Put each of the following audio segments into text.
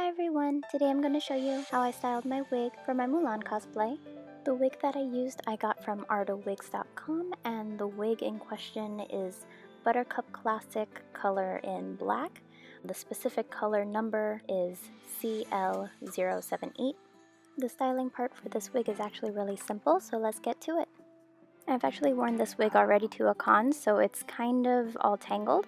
everyone! Today I'm going to show you how I styled my wig for my Mulan cosplay. The wig that I used I got from artowigs.com, and the wig in question is Buttercup Classic color in black. The specific color number is CL078. The styling part for this wig is actually really simple, so let's get to it. I've actually worn this wig already to a con, so it's kind of all tangled.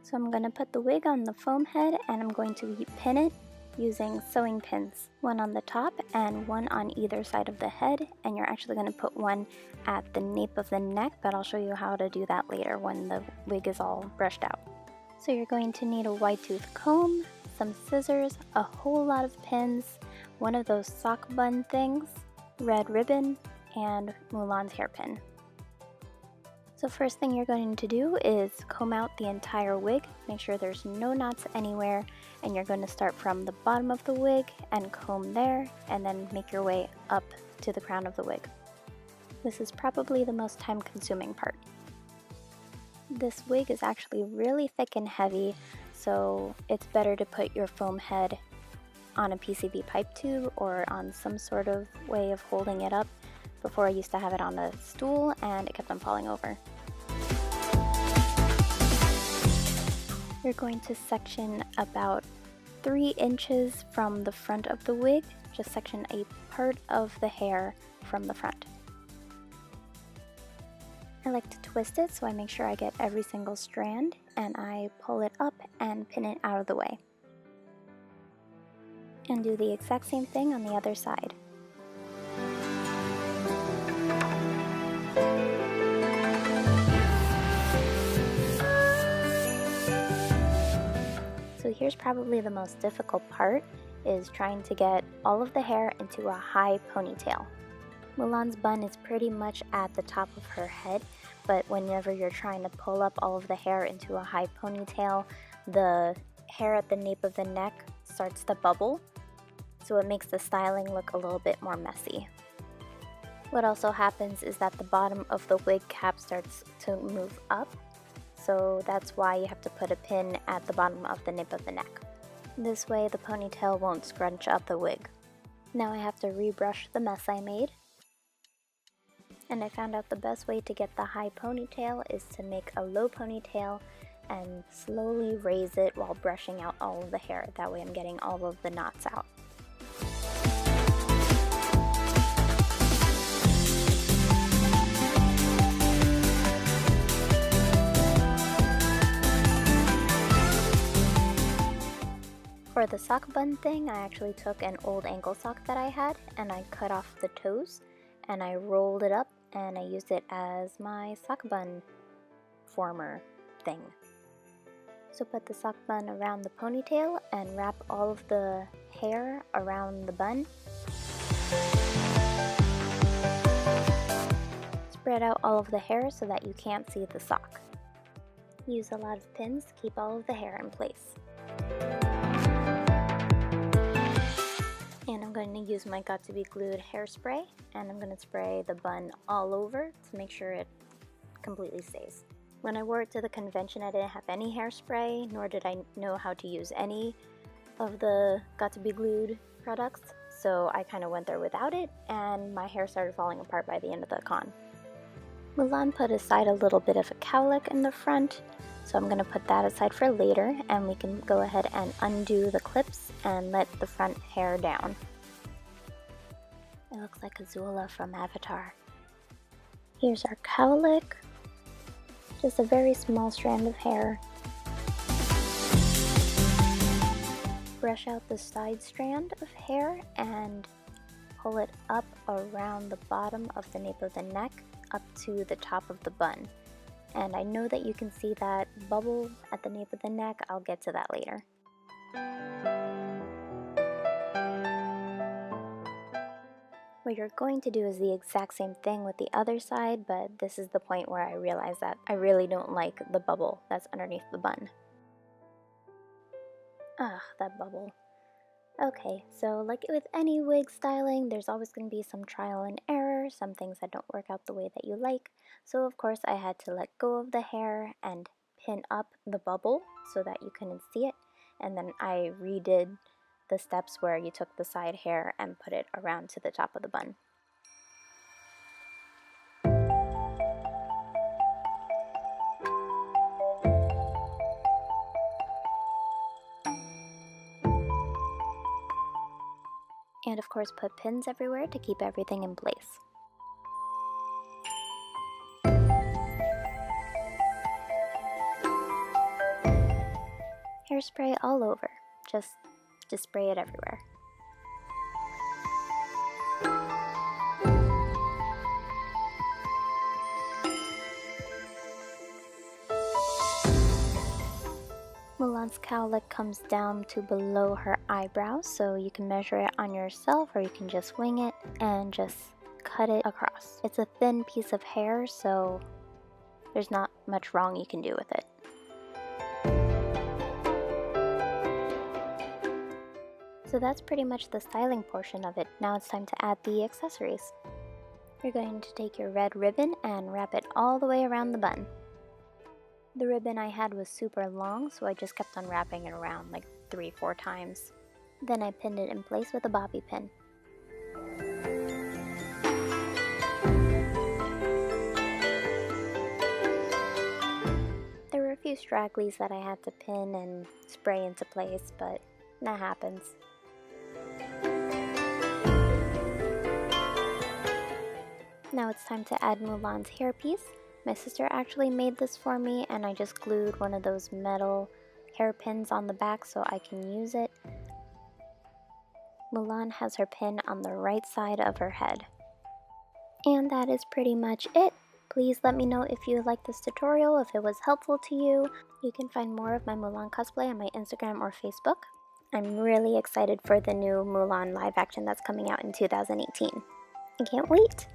So I'm going to put the wig on the foam head and I'm going to pin it using sewing pins, one on the top and one on either side of the head, and you're actually going to put one at the nape of the neck, but I'll show you how to do that later when the wig is all brushed out. So you're going to need a wide tooth comb, some scissors, a whole lot of pins, one of those sock bun things, red ribbon, and Mulan's hairpin. So first thing you're going to do is comb out the entire wig, make sure there's no knots anywhere, and you're going to start from the bottom of the wig and comb there, and then make your way up to the crown of the wig. This is probably the most time-consuming part. This wig is actually really thick and heavy, so it's better to put your foam head on a PCV pipe tube or on some sort of way of holding it up. Before I used to have it on a stool and it kept on falling over. You're going to section about 3 inches from the front of the wig, just section a part of the hair from the front. I like to twist it so I make sure I get every single strand, and I pull it up and pin it out of the way. And do the exact same thing on the other side. So here's probably the most difficult part, is trying to get all of the hair into a high ponytail. Mulan's bun is pretty much at the top of her head, but whenever you're trying to pull up all of the hair into a high ponytail, the hair at the nape of the neck starts to bubble, so it makes the styling look a little bit more messy. What also happens is that the bottom of the wig cap starts to move up, so that's why you have to put a pin at the bottom of the nape of the neck. This way the ponytail won't scrunch up the wig. Now I have to rebrush the mess I made. And I found out the best way to get the high ponytail is to make a low ponytail and slowly raise it while brushing out all of the hair. That way I'm getting all of the knots out. For the sock bun thing, I actually took an old ankle sock that I had and I cut off the toes and I rolled it up and I used it as my sock bun former thing. So put the sock bun around the ponytail and wrap all of the hair around the bun. Spread out all of the hair so that you can't see the sock. Use a lot of pins to keep all of the hair in place. And I'm going to use my Got to Be Glued hairspray, and I'm going to spray the bun all over to make sure it completely stays. When I wore it to the convention, I didn't have any hairspray, nor did I know how to use any of the Got to Be Glued products, so I kind of went there without it, and my hair started falling apart by the end of the con. Mulan put aside a little bit of a cowlick in the front, so I'm going to put that aside for later, and we can go ahead and undo the clips and let the front hair down. It looks like Azula from Avatar. Here's our cowlick. Just a very small strand of hair. Brush out the side strand of hair and pull it up around the bottom of the nape of the neck up to the top of the bun. And I know that you can see that bubble at the nape of the neck. I'll get to that later. What you're going to do is the exact same thing with the other side, but this is the point where I realize that I really don't like the bubble that's underneath the bun. Ah, that bubble. Okay, so like with any wig styling, there's always going to be some trial and error, some things that don't work out the way that you like. So of course I had to let go of the hair and pin up the bubble so that you couldn't see it. And then I redid the steps where you took the side hair and put it around to the top of the bun. And of course put pins everywhere to keep everything in place. Hairspray all over, just spray it everywhere. Mulan's cowlick comes down to below her eyebrows, so you can measure it on yourself or you can just wing it and just cut it across. It's a thin piece of hair, so there's not much wrong you can do with it. So that's pretty much the styling portion of it. Now it's time to add the accessories. You're going to take your red ribbon and wrap it all the way around the bun. The ribbon I had was super long, so I just kept on wrapping it around like 3-4 times. Then I pinned it in place with a bobby pin. There were a few stragglies that I had to pin and spray into place, but that happens. Now it's time to add Mulan's hairpiece. My sister actually made this for me, and I just glued one of those metal hairpins on the back so I can use it. Mulan has her pin on the right side of her head. And that is pretty much it. Please let me know if you liked this tutorial, if it was helpful to you. You can find more of my Mulan cosplay on my Instagram or Facebook. I'm really excited for the new Mulan live action that's coming out in 2018. I can't wait!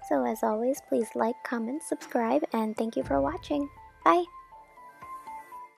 So as always, please like, comment, subscribe, and thank you for watching. Bye!